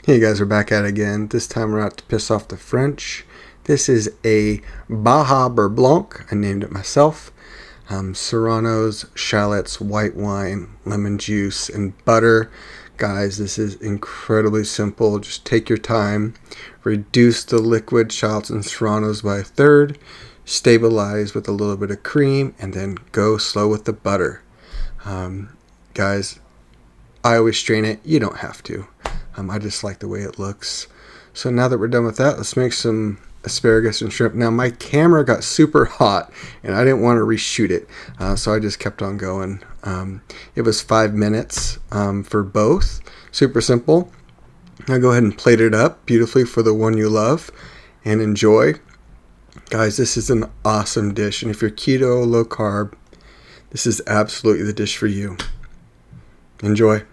Hey guys, we're back at it again. This time we're out to piss off the French. This is a Baja Beurre Blanc. I named it myself. Serranos, shallots, white wine, lemon juice, and butter. Guys, this is incredibly simple. Just take your time. Reduce the liquid shallots and serranos by a third. Stabilize with a little bit of cream, and then go slow with the butter. Guys, I always strain it. You don't have to. I just like the way it looks. So now that we're done with that, let's make some asparagus and shrimp. Now my camera got super hot and I didn't want to reshoot it, so I just kept on going. It was 5 minutes for both. Super simple. Now go ahead and plate it up beautifully for the one you love and enjoy. Guys, this is an awesome dish, and if you're keto, low carb, this is absolutely the dish for you. Enjoy.